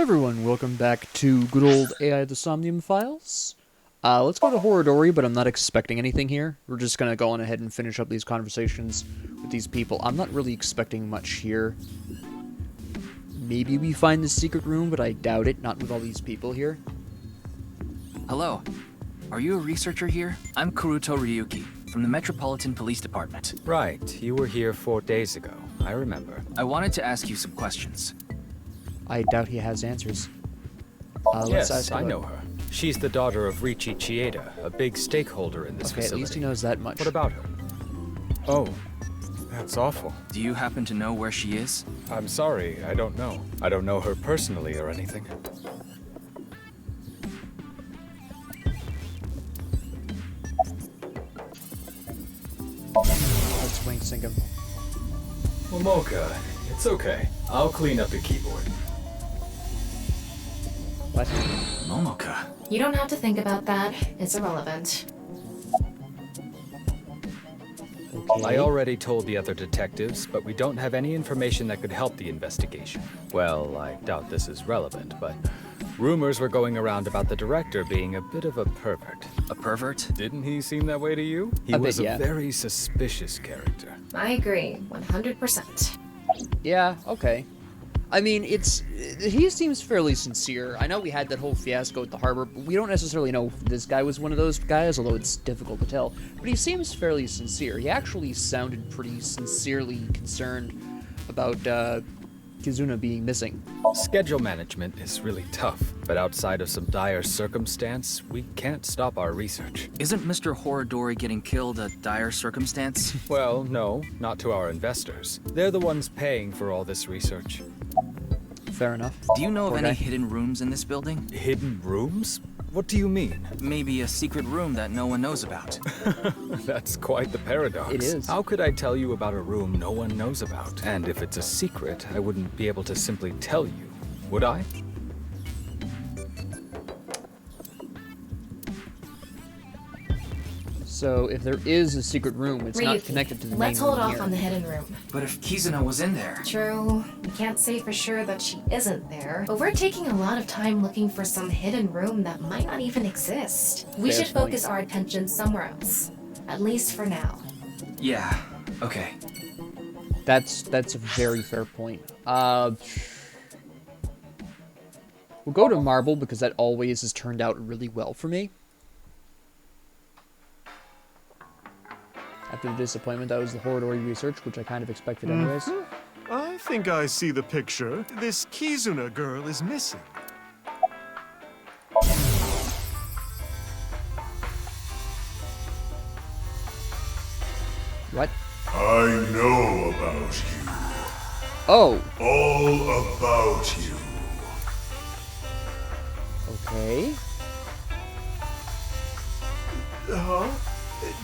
Everyone, welcome back to good old AI the Somnium files. Let's go to Horridori, but I'm not expecting anything here. We're just gonna go on ahead and finish up these conversations with these people. I'm not really expecting much here. Maybe we find the secret room, but I doubt it, not with all these people here. Hello. Are you a researcher here? I'm Kuruto Ryuki, from the Metropolitan Police Department. Right, you were here 4 days ago. I remember. I wanted to ask you some questions. I doubt he has answers. Yes, I know her. She's the daughter of Riichi Chieda, a big stakeholder in this facility. At least he knows that much. What about her? Oh, that's awful. Do you happen to know where she is? I'm sorry, I don't know. I don't know her personally or anything. Let's wing sync him. Momoka, it's okay. I'll clean up the keyboard. What? Momoka. You don't have to think about that. It's irrelevant. Okay. I already told the other detectives, but we don't have any information that could help the investigation. Well, I doubt this is relevant, but rumors were going around about the director being a bit of a pervert. A pervert? Didn't he seem that way to you? He was a very suspicious character. I agree, 100%. Yeah, okay. I mean, he seems fairly sincere. I know we had that whole fiasco at the harbor, but we don't necessarily know if this guy was one of those guys, although it's difficult to tell. But he seems fairly sincere. He actually sounded pretty sincerely concerned about Kizuna being missing. Schedule management is really tough, but outside of some dire circumstance, we can't stop our research. Isn't Mr. Horridori getting killed a dire circumstance? Well, no, not to our investors. They're the ones paying for all this research. Fair enough. Do you know of Poor any guy. hidden rooms in this building? Hidden rooms? What do you mean? Maybe a secret room that no one knows about. That's quite the paradox. It is. How could I tell you about a room no one knows about? And if it's a secret, I wouldn't be able to simply tell you, would I? So, if there is a secret room, it's not Ryuki, connected to the main let's hold room off here. on the hidden room. But if Kizuna was in there... True, we can't say for sure that she isn't there, but we're taking a lot of time looking for some hidden room that might not even exist. We Fair should point. focus our attention somewhere else. At least for now. Yeah, okay. That's a very fair point. We'll go to Marble, because that always has turned out really well for me. After the disappointment, that was the Horridori research, which I kind of expected anyways. I think I see the picture. This Kizuna girl is missing. What? I know about you. Oh, All about you. okay. Huh?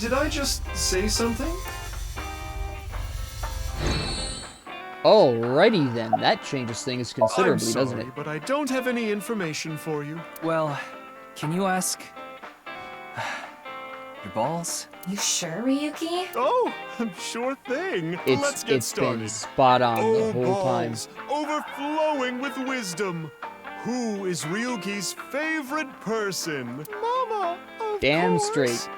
Did I just say something? Alrighty then, that changes things I'm considerably, sorry, doesn't it? but I don't have any information for you. Well, can you ask... your balls? You sure, Ryuki? Oh, sure thing. Let's get It's started. been spot on the Oh, whole time. balls, overflowing with wisdom. Who is Ryuki's favorite person? Mama, of Damn course. straight.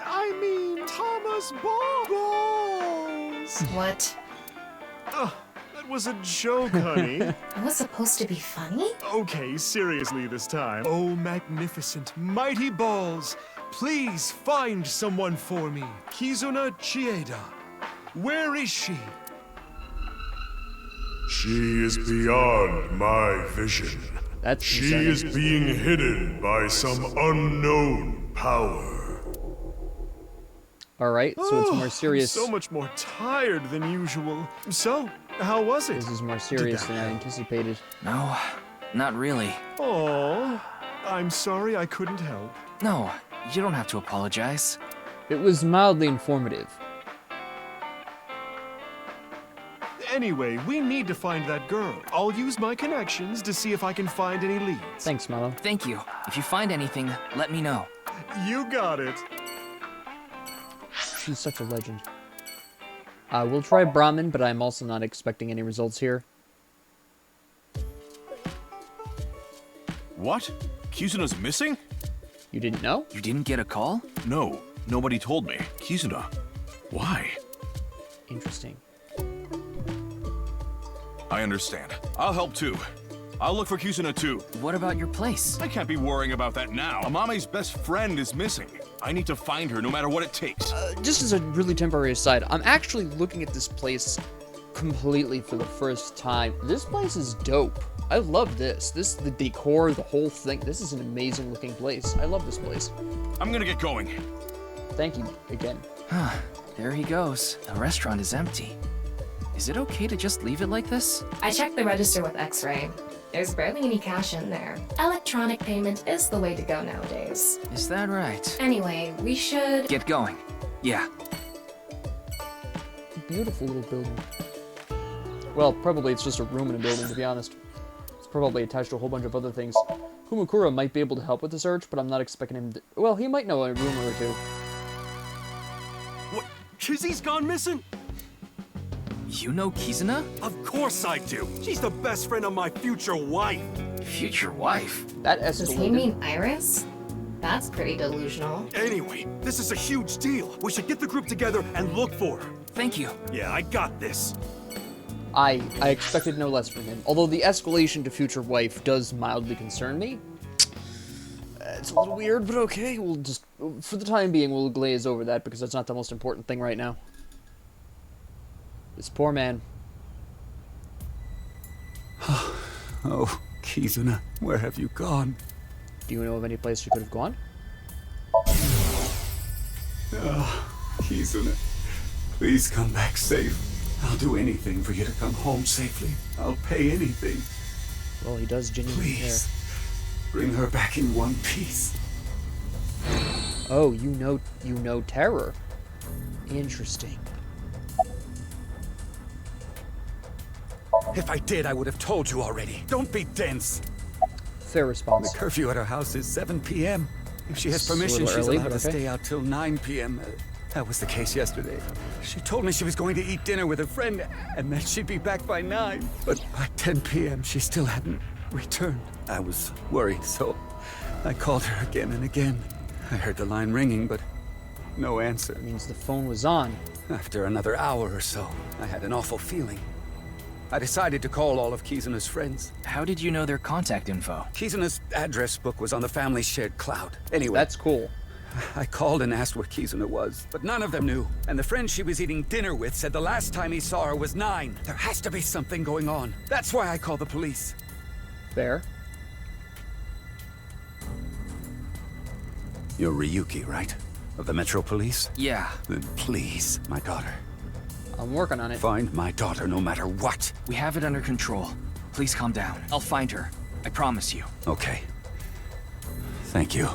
I mean, Thomas Balls. What? Oh, that was a joke, honey. It was supposed to be funny? Okay, seriously this time. Oh, magnificent, mighty balls. Please find someone for me. Kizuna Chieda. Where is she? She is beyond my vision. That's She concerning. is being hidden by some unknown power. Alright, so it's Oh, more I'm serious. so much more tired than usual. So, how was it? This is more serious than I anticipated. No, not really. Oh, I'm sorry I couldn't help. No, you don't have to apologize. It was mildly informative. Anyway, we need to find that girl. I'll use my connections to see if I can find any leads. Thanks, Malo. Thank you. If you find anything, let me know. You got it. She's such a legend. We'll try Brahmin, but I'm also not expecting any results here. What? Kizuna's missing? You didn't know? You didn't get a call? No, nobody told me. Kizuna. Why? Interesting. I understand. I'll help too. I'll look for Kizuna too. What about your place? I can't be worrying about that now. Amame's best friend is missing. I need to find her no matter what it takes. Just as a really temporary aside, I'm actually looking at this place completely for the first time. This place is dope. I love this. The decor, the whole thing. This is an amazing looking place. I love this place. I'm gonna get going. Thank you again. There he goes. The restaurant is empty. Is it okay to just leave it like this? I checked the register with X-ray. There's barely any cash in there. Electronic payment is the way to go nowadays. Is that right? Anyway, we should... Get going. Yeah. Beautiful little building. Well, probably it's just a room in a building, to be honest. It's probably attached to a whole bunch of other things. Kumakura might be able to help with the search, but I'm not expecting him to... Well, he might know a rumor or two. What? Kizzy's gone missing? You know Kizuna? Of course I do. She's the best friend of my future wife. Future wife? That Does he escalated. mean Iris? That's pretty delusional. Anyway, this is a huge deal. We should get the group together and look for her. Thank you. Yeah, I got this. I expected no less from him. Although the escalation to future wife does mildly concern me. It's a little weird, but okay. We'll just, for the time being, we'll glaze over that because that's not the most important thing right now. This poor man. Oh, Kizuna, where have you gone? Do you know of any place you could have gone? Kizuna, please come back safe. I'll do anything for you to come home safely. I'll pay anything. Well, he does genuinely care. Please, bring her back in one piece. Oh, you know terror. Interesting. If I did, I would have told you already. Don't be dense. Fair The response. curfew at her house is 7 p.m. If she has It's a permission, little she's early, allowed but to okay. stay out till 9 p.m. That was the case yesterday. She told me she was going to eat dinner with a friend and that she'd be back by 9. But by 10 p.m., she still hadn't returned. I was worried, so I called her again and again. I heard the line ringing, but no answer. Means the phone was on. After another hour or so, I had an awful feeling. I decided to call all of Kizuna's friends. How did you know their contact info? Kizuna's address book was on the family's shared cloud. Anyway, That's cool. I called and asked where Kizuna was, but none of them knew. And the friend she was eating dinner with said the last time he saw her was 9. There has to be something going on. That's why I called the police. Fair. You're Ryuki, right? Of the Metro Police? Yeah. Then please, my daughter. I'm working on it. Find my daughter no matter what. We have it under control. Please calm down. I'll find her. I promise you. Okay. Thank you.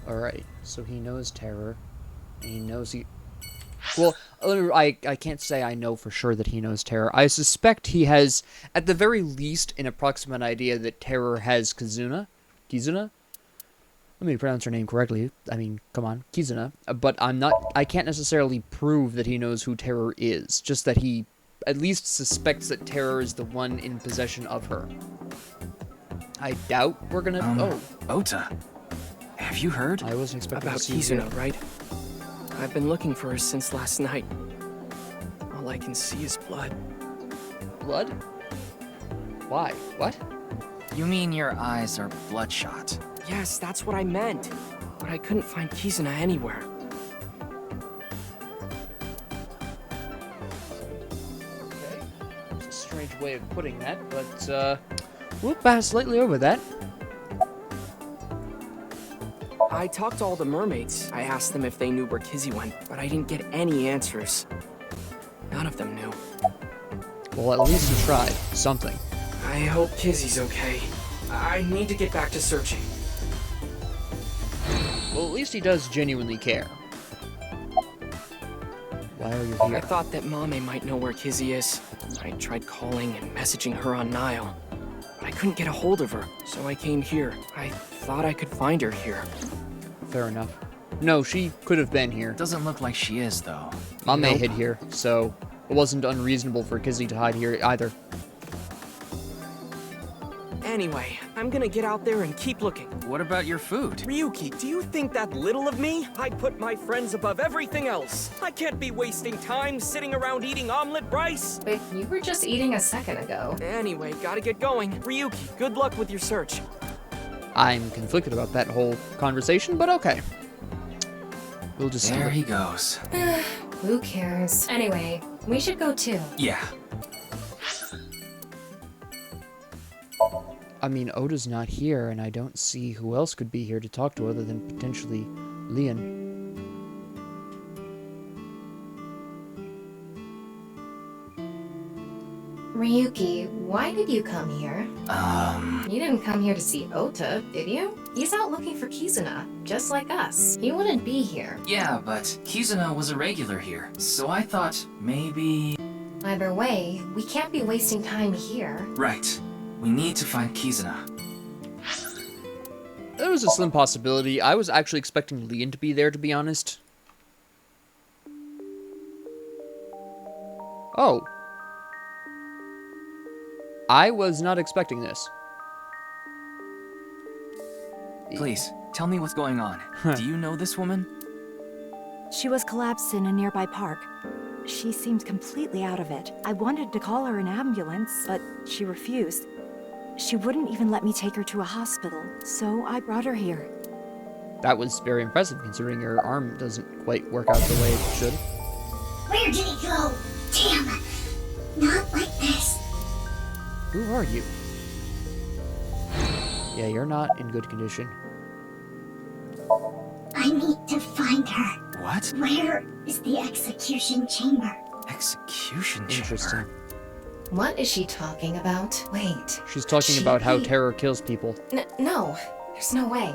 Alright, so he knows terror. And he knows he... Well, I can't say I know for sure that he knows terror. I suspect he has, at the very least, an approximate idea that terror has Kizuna. Kizuna? Let me pronounce her name correctly. I mean, come on, Kizuna. But I can't necessarily prove that he knows who terror is. Just that he at least suspects that terror is the one in possession of her. I doubt we're gonna... Ota. Have you heard? I wasn't expecting About to see you. Kizuna, right? I've been looking for her since last night. All I can see is blood. Blood? Why? What? You mean your eyes are bloodshot? Yes, that's what I meant. But I couldn't find Kizuna anywhere. Okay. It's a strange way of putting that, but, we'll pass slightly over that. I talked to all the mermaids. I asked them if they knew where Kizzy went, but I didn't get any answers. None of them knew. Well, at least you tried. Something. I hope Kizzy's okay. I need to get back to searching. Well, at least he does genuinely care. Why are you I here? thought that Mame might know where Kizzy is. I tried calling and messaging her on Nile, but I couldn't get a hold of her, so I came here. I thought I could find her here. Fair enough. No, she could have been here. Doesn't look like she is, though. Mame Nope. hid here, so it wasn't unreasonable for Kizzy to hide here either. Anyway, I'm gonna get out there and keep looking. What about your food? Ryuki, do you think that little of me? I put my friends above everything else. I can't be wasting time sitting around eating omelet rice. But you were just eating a second ago. Anyway, gotta get going. Ryuki, good luck with your search. I'm conflicted about that whole conversation, but okay. We'll just There he goes. Who cares? Anyway, we should go too. Yeah. I mean, Oda's not here, and I don't see who else could be here to talk to other than potentially Leon. Ryuki, why did you come here? You didn't come here to see Ota, did you? He's out looking for Kizuna, just like us. He wouldn't be here. Yeah, but Kizuna was a regular here, so I thought maybe... Either way, we can't be wasting time here. Right. We need to find Kizuna. There was a slim possibility. I was actually expecting Leon to be there, to be honest. Oh. I was not expecting this. Please, tell me what's going on. Do you know this woman? She was collapsed in a nearby park. She seemed completely out of it. I wanted to call her an ambulance, but she refused. She wouldn't even let me take her to a hospital, so I brought her here. That was very impressive, considering your arm doesn't quite work out the way it should. Where did he go? Damn! Not like this. Who are you? Yeah, you're not in good condition. I need to find her. What? Where is the execution chamber? Execution chamber? Interesting. What is she talking about? Wait. She's talking about how terror kills people. No, there's no way.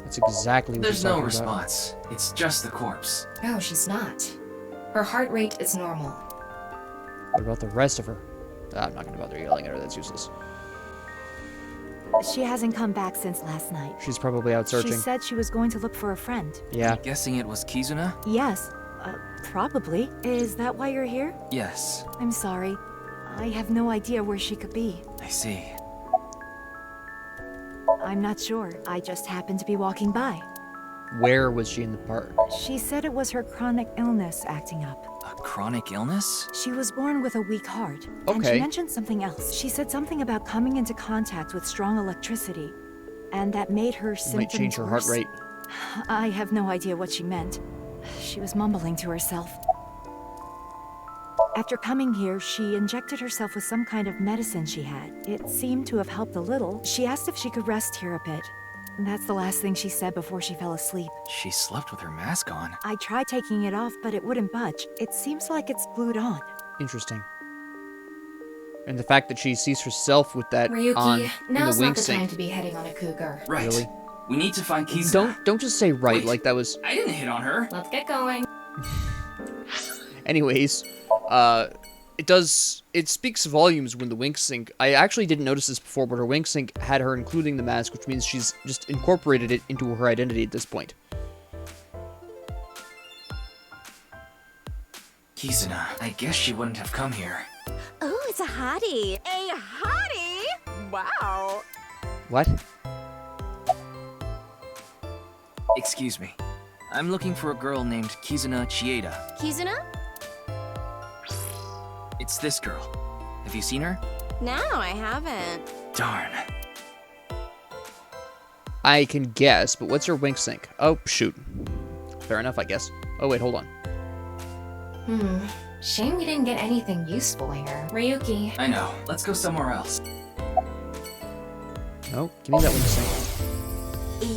That's exactly what she's There's no talking response. It's just the corpse. No, she's not. Her heart rate is normal. What about the rest of her? I'm not going to bother yelling at her, that's useless. She hasn't come back since last night. She's probably out searching. She said she was going to look for a friend. Yeah. Guessing it was Kizuna? Yes, probably. Is that why you're here? Yes. I'm sorry. I have no idea where she could be. I see. I'm not sure. I just happened to be walking by. Where was she in the park? She said it was her chronic illness acting up. A chronic illness? She was born with a weak heart. And Okay. she mentioned something else. She said something about coming into contact with strong electricity, and that made her symptoms Might change her heart worse. rate. I have no idea what she meant. She was mumbling to herself. After coming here, she injected herself with some kind of medicine she had. It seemed to have helped a little. She asked if she could rest here a bit. That's the last thing she said before she fell asleep. She slept with her mask on. I tried taking it off, but it wouldn't budge. It seems like it's glued on. Interesting. And the fact that she sees herself with that Ryuki, on in now's the not wink the time sink. to be heading on a cougar. Right. Really? We need to find Kizuna. Don't just say right Wait. like that was. I didn't hit on her. Let's get going. Anyways, it speaks volumes when the wink sync. I actually didn't notice this before, but her wink sync had her including the mask, which means she's just incorporated it into her identity at this point. Kizuna. I guess she wouldn't have come here. Oh, it's a hottie. A hottie? Wow. What? Excuse me. I'm looking for a girl named Kizuna Chieda. Kizuna? It's this girl. Have you seen her? No, I haven't. Darn. I can guess, but what's her wink sync? Oh, shoot. Fair enough, I guess. Oh, wait, hold on. Shame we didn't get anything useful here. Ryuki. I know. Let's go somewhere else. No, give me that wink sync.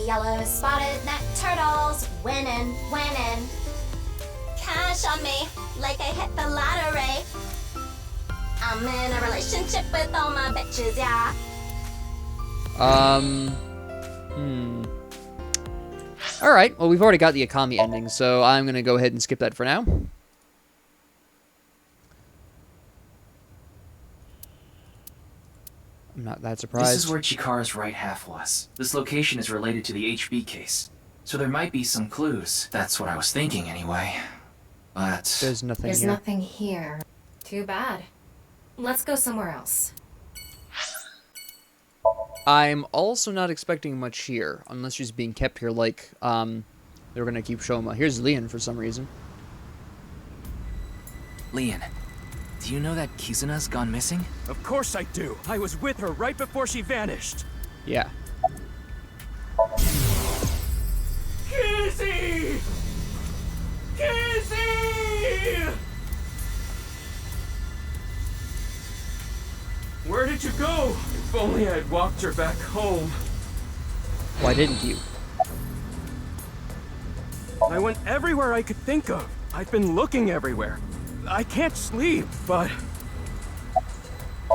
Yellow spotted neck turtles, winning, winning. Cash on me, like I hit the lottery. I'm in a relationship with all my bitches, yeah. Alright, well, we've already got the Akami ending, so I'm going to go ahead and skip that for now. I'm not that surprised. This is where Chikara's right half was. This location is related to the HB case, so there might be some clues. That's what I was thinking anyway. But... There's nothing There's here. nothing here. Too bad. Let's go somewhere else. I'm also not expecting much here, unless she's being kept here like, they're gonna keep Shoma. Here's Leon for some reason. Leon, do you know that Kizuna's gone missing? Of course I do. I was with her right before she vanished. Yeah. Kizzy! Kizzy! Where did you go? If only I'd walked her back home. Why didn't you? I went everywhere I could think of. I've been looking everywhere. I can't sleep, but...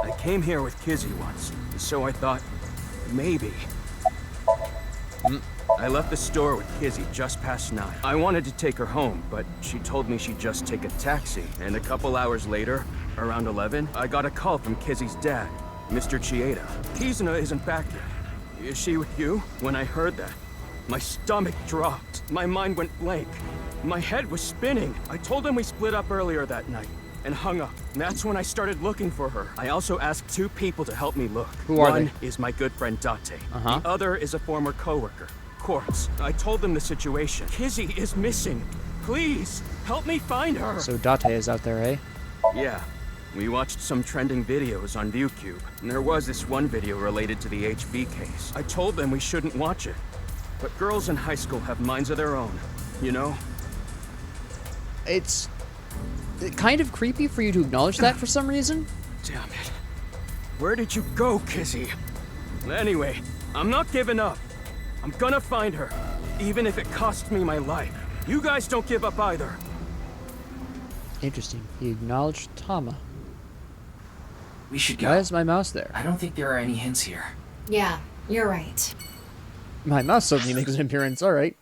I came here with Kizzy once, so I thought, maybe. I left the store with Kizzy just past 9. I wanted to take her home, but she told me she'd just take a taxi. And a couple hours later, around 11, I got a call from Kizzy's dad, Mr. Chieda. Kizuna isn't back yet. Is she with you? When I heard that, my stomach dropped. My mind went blank. My head was spinning. I told him we split up earlier that night and hung up. And that's when I started looking for her. I also asked 2 people to help me look. Who are One they? is my good friend Date. Uh-huh. The other is a former coworker, Quartz. I told them the situation. Kizzy is missing. Please, help me find her. So Date is out there, eh? Yeah. We watched some trending videos on ViewCube, and there was this one video related to the HB case. I told them we shouldn't watch it, but girls in high school have minds of their own, you know? It's kind of creepy for you to acknowledge that for some reason. Damn it. Where did you go, Kizzy? Anyway, I'm not giving up. I'm gonna find her, even if it costs me my life. You guys don't give up either. Interesting. He acknowledged Tama. We should go. Why is my mouse there? I don't think there are any hints here. Yeah, you're right. My mouse suddenly makes an appearance. All right.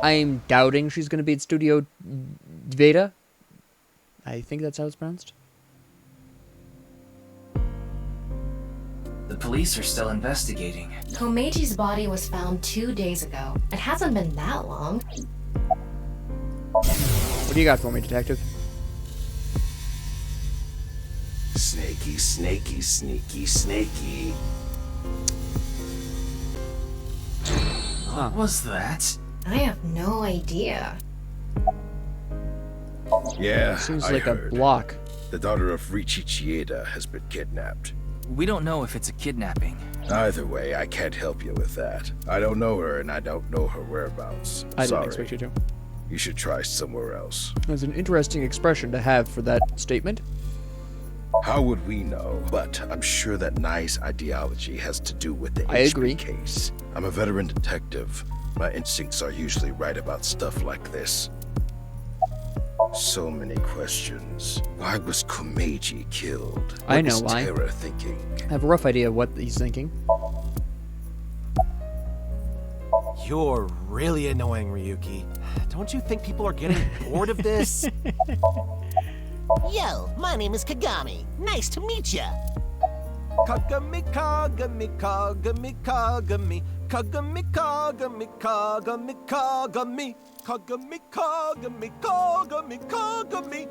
I'm doubting she's going to be at Studio Veda. I think that's how it's pronounced. The police are still investigating. Komeji's body was found 2 days ago. It hasn't been that long. What do you got for me, detective? Snaky, snaky, sneaky, snaky. What was that? I have no idea. Yeah, Seems I like heard. a block. The daughter of Riichi Chieda has been kidnapped. We don't know if it's a kidnapping. Either way, I can't help you with that. I don't know her, and I don't know her whereabouts. I Sorry. didn't expect you to. You should try somewhere else. That's an interesting expression to have for that statement. How would we know? But I'm sure that Nai's ideology has to do with the I agree. HB case. I'm a veteran detective. My instincts are usually right about stuff like this. So many questions. Why was Komeji killed? I What know is why. Terra thinking? I have a rough idea of what he's thinking. You're really annoying, Ryuki. Don't you think people are getting bored of this? Yo, my name is Kagami. Nice to meet ya. Kagami, Kagami, Kagami, Kagami, Kagami, Kagami, Kagami, Kagami, Kagami, Kagami, Kagami, Kagami.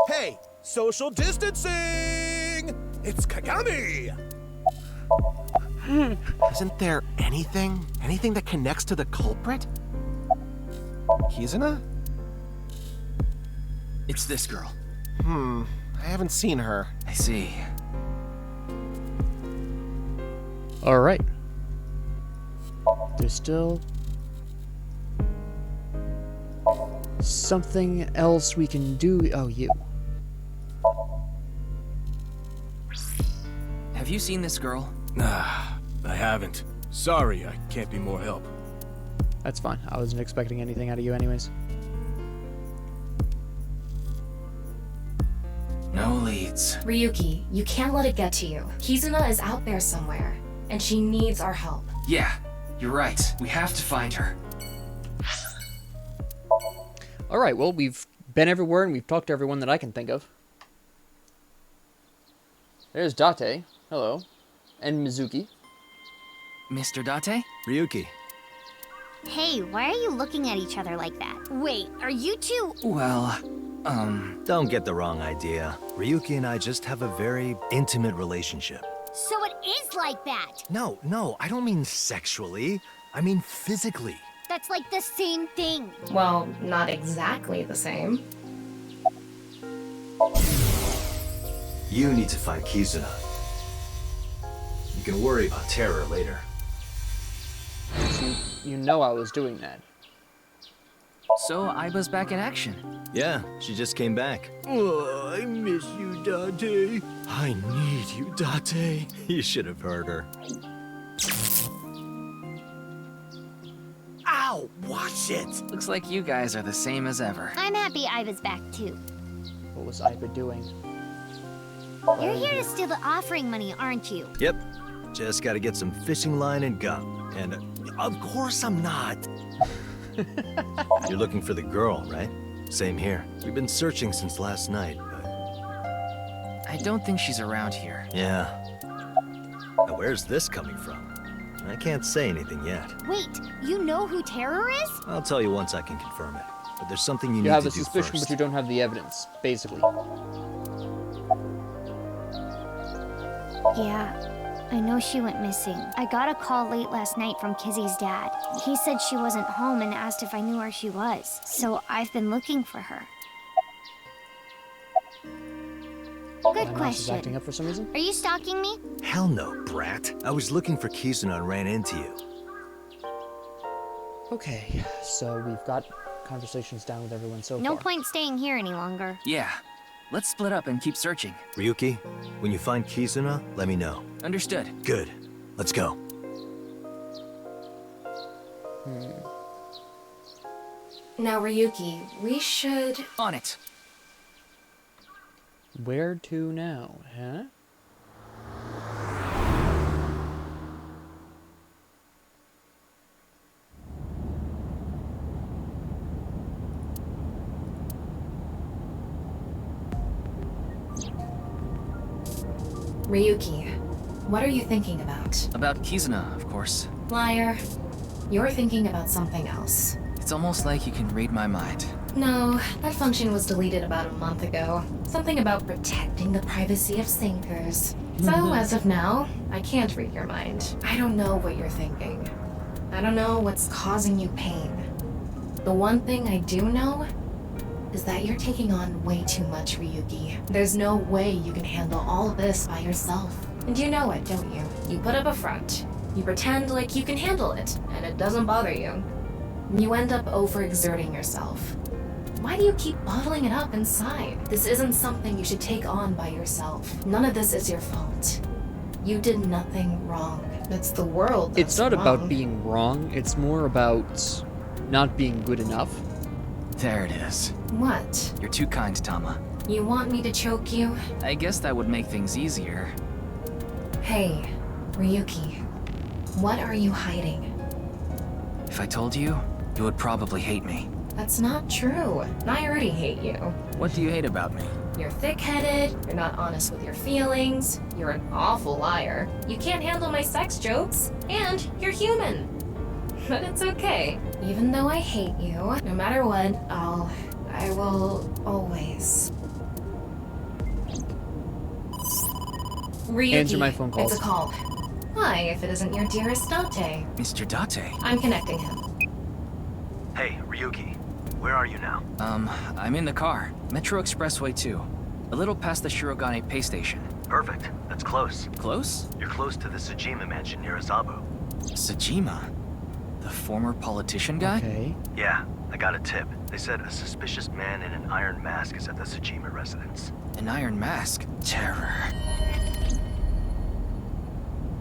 Hey, social distancing! It's Kagami! Isn't there anything that connects to the culprit? Kizuna? It's this girl. I haven't seen her. I see. All right. There's still something else we can do. Oh, you. Have you seen this girl? Nah, I haven't. Sorry, I can't be more help. That's fine. I wasn't expecting anything out of you anyways. No leads. Ryuki, you can't let it get to you. Kizuna is out there somewhere, and she needs our help. Yeah, you're right. We have to find her. All right, well, we've been everywhere and we've talked to everyone that I can think of. There's Date. Hello. And Mizuki. Mr. Date? Ryuki. Hey, why are you looking at each other like that? Wait, are you two... Well, Don't get the wrong idea. Ryuki and I just have a very intimate relationship. So it is like that! No, I don't mean sexually. I mean physically. That's like the same thing. Well, not exactly the same. You need to find Kizuna. You can worry about Terror later. You know I was doing that. so Aiba's back in action. Yeah, she just came back. Oh, I miss you, Date. I need you, Date. You should have heard her. Ow! Watch it! Looks like you guys are the same as ever. I'm happy Iva's back too. What was Aiba doing? You're here to steal the offering money, aren't you? Yep. Just gotta get some fishing line and gum. And of course I'm not. You're looking for the girl, right? Same here. We've been searching since last night, but... I don't think she's around here. Yeah. Now where's this coming from? I can't say anything yet. Wait, you know who Terror is? I'll tell you once I can confirm it. But there's something you need have to a do suspicion, first. but you don't have the evidence, basically. Yeah, I know she went missing. I got a call late last night from Kizzy's dad. He said she wasn't home and asked if I knew where she was. So I've been looking for her. Good My mouse is acting question. up for some reason. Are you stalking me? Hell no, brat. I was looking for Kizuna and ran into you. Okay, so we've got conversations down with everyone so No far. point staying here any longer. Yeah. Let's split up and keep searching. Ryuki, when you find Kizuna, let me know. Understood. Good. Let's go. Now, Ryuki, we should... On it. Where to now, huh? Ryuki, what are you thinking about? About Kizuna, of course. Liar. You're thinking about something else. It's almost like you can read my mind. No, that function was deleted about a month ago. Something about protecting the privacy of sinkers. So, as of now, I can't read your mind. I don't know what you're thinking. I don't know what's causing you pain. The one thing I do know is that you're taking on way too much, Ryuki. There's no way you can handle all of this by yourself. And you know it, don't you? You put up a front. You pretend like you can handle it, and it doesn't bother you. You end up overexerting yourself. Why do you keep bottling it up inside? This isn't something you should take on by yourself. None of this is your fault. You did nothing wrong. It's the world that's It's not wrong. about being wrong, it's more about not being good enough. There it is. What? You're too kind, Tama. You want me to choke you? I guess that would make things easier. Hey, Ryuki. What are you hiding? If I told you, you would probably hate me. That's not true. I already hate you. What do you hate about me? You're thick-headed, you're not honest with your feelings, you're an awful liar, you can't handle my sex jokes, and you're human. But it's okay. Even though I hate you, no matter what, I will always... Ryuki, Answer my phone calls. It's a call. Why, if it isn't your dearest Date? Mr. Date? I'm connecting him. Hey, Ryuki. Where are you now? I'm in the car. Metro Expressway 2. A little past the Shirogane pay station. Perfect. That's close. Close? You're close to the Tsujima mansion near Azabu. Tsujima? The former politician guy? Okay. Yeah, I got a tip. They said a suspicious man in an iron mask is at the Tsujima residence. An iron mask? Terror.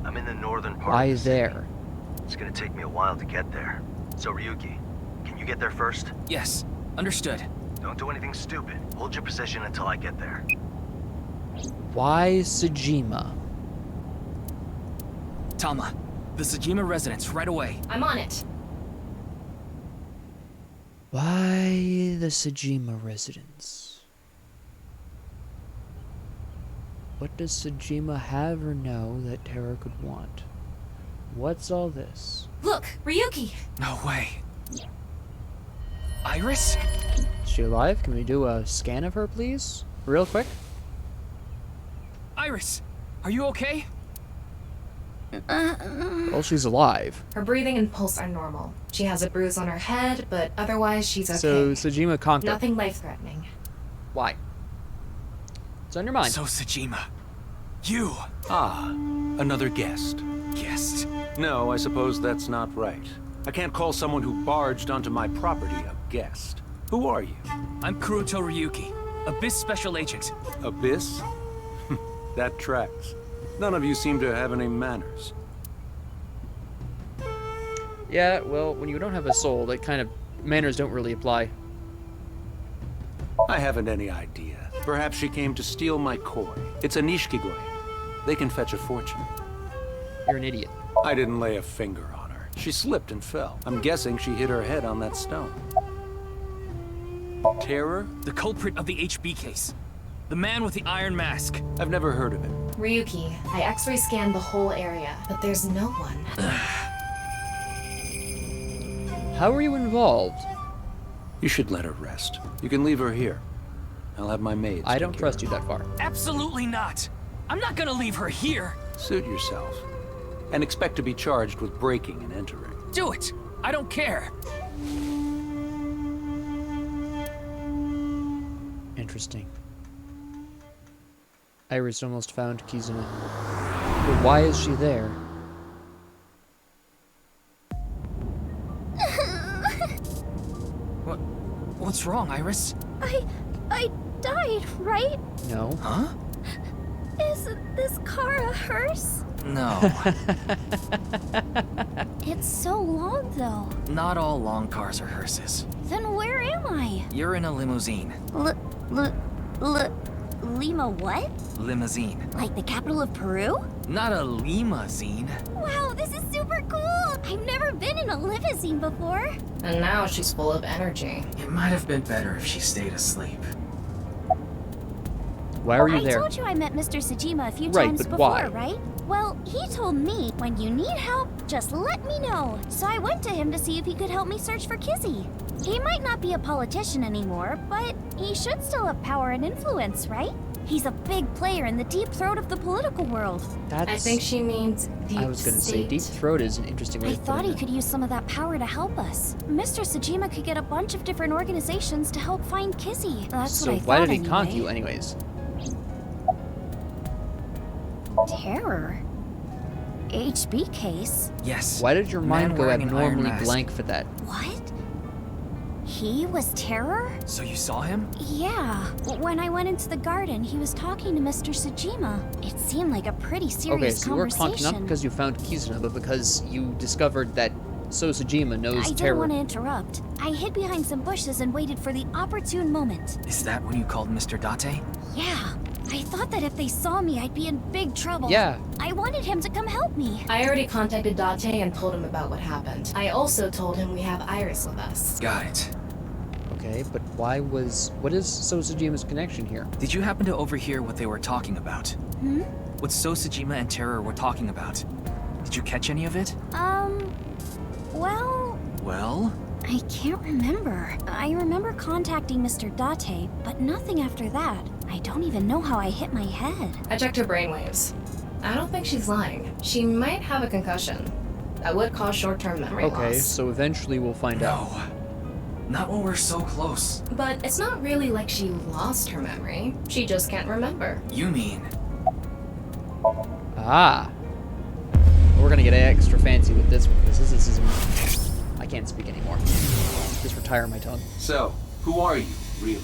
I'm in the northern part Why of the city. there? It's gonna take me a while to get there. So Ryuki, can you get there first? Yes, understood. Don't do anything stupid. Hold your position until I get there. Why Tsujima? Tama, the Tsujima residence, right away. I'm on it. Why the Tsujima residence? What does Tsujima have or know that Terra could want? What's all this? Look, Ryuki! No way. Iris? Is she alive? Can we do a scan of her, please? Real quick? Iris, are you okay? Well, she's alive. Her breathing and pulse are normal. She has a bruise on her head, but otherwise she's okay. So, Sejima conquered. Nothing life-threatening. Why? It's on your mind. So, Sejima, you. Ah, another guest. Guest? No, I suppose that's not right. I can't call someone who barged onto my property a guest. Who are you? I'm Kuruto Ryuki, Abyss Special Agent. Abyss? That tracks. None of you seem to have any manners. Yeah, well, when you don't have a soul, that kind of manners don't really apply. I haven't any idea. Perhaps she came to steal my koi. It's a nishikigoi. They can fetch a fortune. You're an idiot. I didn't lay a finger on her. She slipped and fell. I'm guessing she hit her head on that stone. Terror? The culprit of the HB case. The man with the iron mask. I've never heard of him. Ryuki, I x-ray scanned the whole area, but there's no one. How are you involved? You should let her rest. You can leave her here. I'll have my maids. I don't trust you that far. Absolutely not. I'm not gonna leave her here. Suit yourself. And expect to be charged with breaking and entering. Do it. I don't care. Interesting. Iris almost found Kizuna. But why is she there? What's wrong, Iris? I died, right? No. Huh? Is this car a hearse? No. It's so long, though. Not all long cars are hearses. Then where am I? You're in a limousine. Lima what? Limousine. Like the capital of Peru? Not a limousine. Wow, this is super cool! I've never been in a limousine before. And now she's full of energy. It might have been better if she stayed asleep. Why are you there? I told you I met Mr. Sajima a few Right, times but before, why? right? Well, he told me, when you need help, just let me know. So I went to him to see if he could help me search for Kizzy. He might not be a politician anymore, but he should still have power and influence, right? He's a big player in the deep throat of the political world. I think she means deep I was gonna say state. deep throat is an interesting way I to put thought it. he could use some of that power to help us. Mr. Sajima could get a bunch of different organizations to help find Kizzy. That's So what I thought why did he anyway. conk you anyways? Terror? HB case? Yes. Why did your Man mind go wearing an iron abnormally mask. blank for that? What? He was Terror? So you saw him? Yeah. When I went into the garden, he was talking to Mr. Sajima. It seemed like a pretty Okay, serious so you were conked conversation. not because you found Kizuna, but because you discovered that Sosajima knows I didn't terror. want to interrupt. I hid behind some bushes and waited for the opportune moment. Is that when you called Mr. Date? Yeah. I thought that if they saw me, I'd be in big trouble. Yeah. I wanted him to come help me. I already contacted Date and told him about what happened. I also told him we have Iris with us. Got it. Okay, but what is Sosajima's connection here? Did you happen to overhear what they were talking about? Hmm? What Sosajima and Terror were talking about? Did you catch any of it? Well... Well? I can't remember. I remember contacting Mr. Date, but nothing after that. I don't even know how I hit my head. I checked her brainwaves. I don't think she's lying. She might have a concussion. That would cause short-term memory Okay, loss. so eventually we'll find out. Not when we're so close. But it's not really like she lost her memory. She just can't remember. You mean... Ah. We're gonna get extra fancy with this one, because this is... I can't speak anymore. Just retire my tongue. So, who are you, really?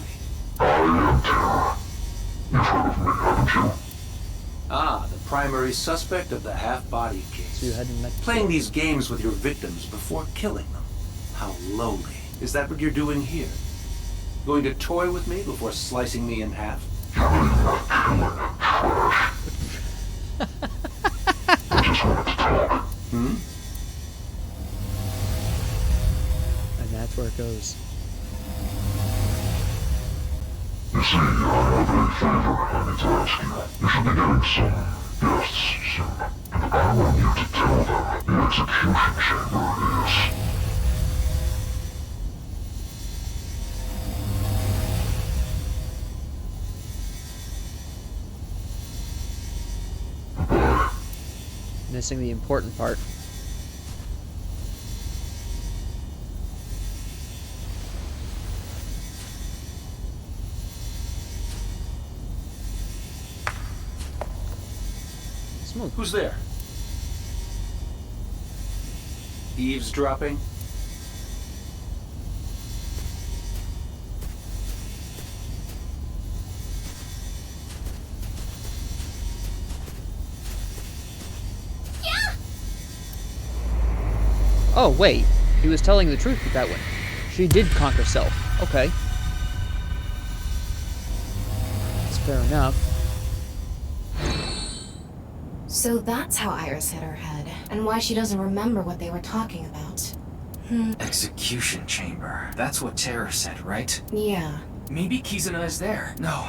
Ah, the primary suspect of the half-bodied case. So you hadn't met... Playing these games with your victims before killing them. How lowly. Is that what you're doing here? Going to toy with me before slicing me in half? Hmm? And that's where it goes. You see, I have a favor I need to ask you. You should be getting some guests soon. I want you to tell her the execution chamber is. Missing the important part. Smooth. Who's there? Eavesdropping? Oh, wait. He was telling the truth with that one. She did conquer self. Okay. That's fair enough. So that's how Iris hit her head, and why she doesn't remember what they were talking about. Execution chamber. That's what Terror said, right? Yeah. Maybe Kizuna is there. No,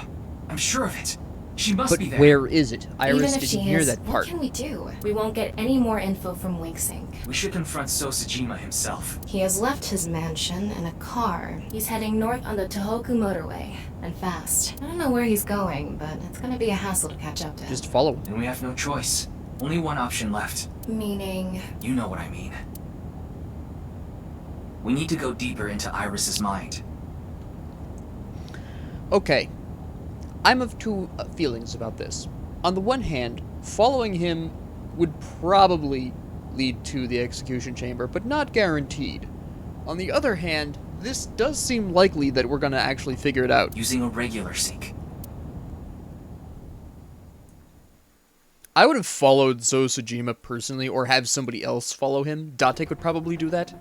I'm sure of it. She must But be there. where is it? Even Iris if she didn't hear is, that part. what can we do? We won't get any more info from Winksink. We should confront Sosajima himself. He has left his mansion in a car. He's heading north on the Tohoku motorway, and fast. I don't know where he's going, but it's gonna be a hassle to catch up to him. Just follow him. Then we have no choice. Only one option left. Meaning? You know what I mean. We need to go deeper into Iris's mind. Okay. I'm of two feelings about this. On the one hand, following him would probably lead to the execution chamber, but not guaranteed. On the other hand, this does seem likely that we're gonna actually figure it out. Using a regular sync. I would have followed Sosajima personally, or have somebody else follow him. Date would probably do that.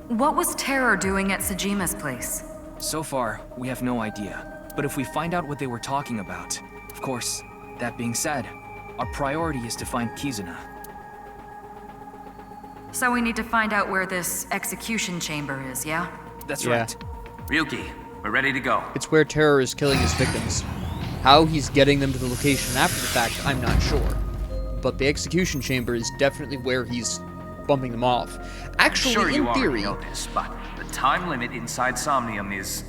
What was Terror doing at Sajima's place? So far, we have no idea. But if we find out what they were talking about, of course, that being said, our priority is to find Kizuna. So we need to find out where this execution chamber is, yeah? That's Yeah. right. Ryuki, we're ready to go. It's where Terror is killing his victims. How he's getting them to the location after the fact, I'm not sure. But the execution chamber is definitely where he's bumping them off. Actually, Sure, you in theory... already know this, but the time limit inside Somnium is...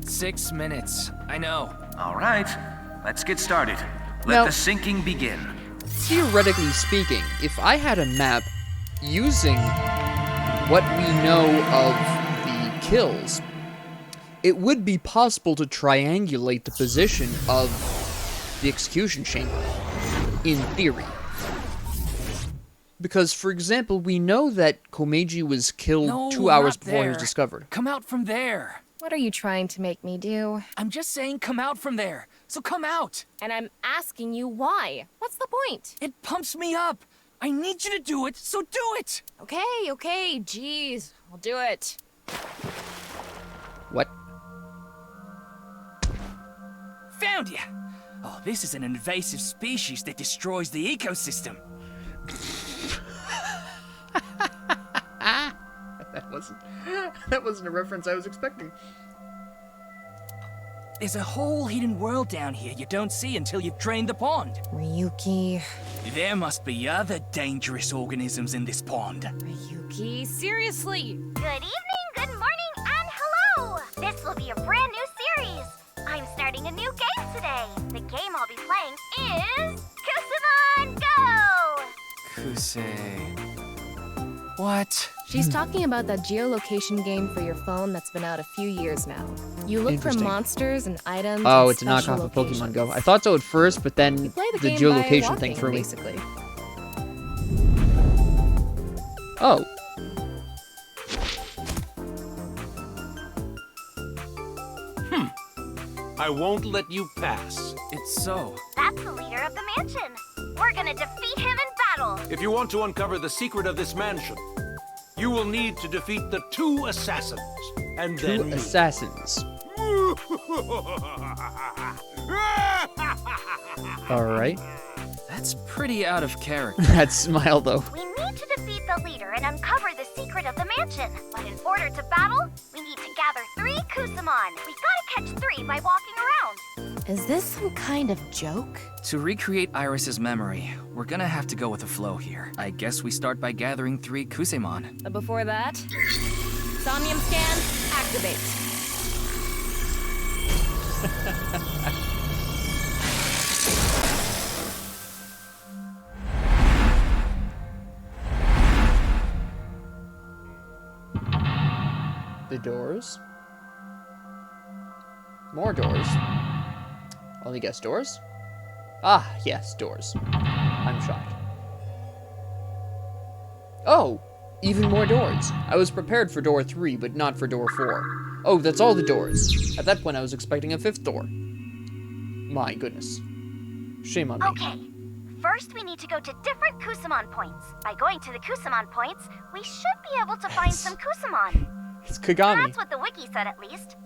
6 minutes. I know. All right, let's get started. Let Now- the sinking begin. Theoretically speaking, if I had a map using what we know of the kills, it would be possible to triangulate the position of the execution chamber, in theory. Because, for example, we know that Komeiji was killed No, 2 hours not before he was there. discovered. Come out from there. What are you trying to make me do? I'm just saying come out from there. So come out. And I'm asking you why. What's the point? It pumps me up. I need you to do it, so do it. Okay, jeez. I'll do it. What? Found ya. Oh, this is an invasive species that destroys the ecosystem. That wasn't a reference I was expecting. There's a whole hidden world down here you don't see until you've drained the pond. Ryuki. There must be other dangerous organisms in this pond. Ryuki, seriously. Good evening, good morning, and hello! This will be a brand new series. I'm starting a new game today. The game I'll be playing is Kusuman Go! Kusei. What? She's talking about that geolocation game for your phone that's been out a few years now. You look for Interesting. monsters and items. Oh, and it's a knockoff special of Pokemon locations. Go. I thought so at first, but then You play the the game geolocation by thing walking, threw me. basically. Oh. I won't let you pass. It's so. That's the leader of the mansion. We're gonna defeat him in battle. If you want to uncover the secret of this mansion, you will need to defeat the 2 assassins. And Two then me. assassins. Alright. That's pretty out of character. That smile, though. We need need to defeat the leader and uncover the secret of the mansion. But in order to battle, we need to gather 3 Kusamon. We gotta catch 3 by walking around. Is this some kind of joke? To recreate Iris's memory, we're gonna have to go with the flow here. I guess we start by gathering 3 Kusamon. But before that, Somnium scan, activate. The doors. More doors. Only guess doors? Ah, yes, doors. I'm shocked. Oh! Even more doors. I was prepared for door 3, but not for door 4. Oh, that's all the doors. At that point, I was expecting a 5th door. My goodness. Shame on me. Okay. First, we need to go to different Kusamon points. By going to the Kusamon points, we should be able to find some Kusamon. It's Kagami. That's what the wiki said, at least.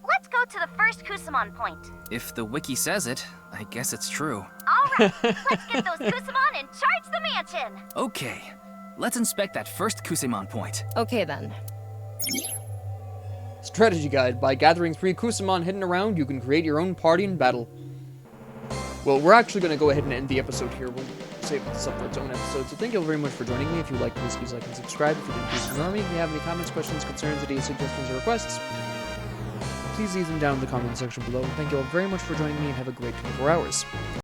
Let's go to the first Kusamon point. If the wiki says it, I guess it's true. Alright, let's get those Kusamon and charge the mansion! Okay, let's inspect that first Kusamon point. Okay then. Strategy guide. By gathering 3 Kusamon hidden around, you can create your own party in battle. Well, we're actually going to go ahead and end the episode here. We'll save this up for its own episode. So thank you all very much for joining me. If you like this, please like and subscribe. If you didn't, please ignore me. If you have any comments, questions, concerns, ideas, suggestions, or requests, please leave them down in the comment section below. Thank you all very much for joining me, and have a great 24 hours.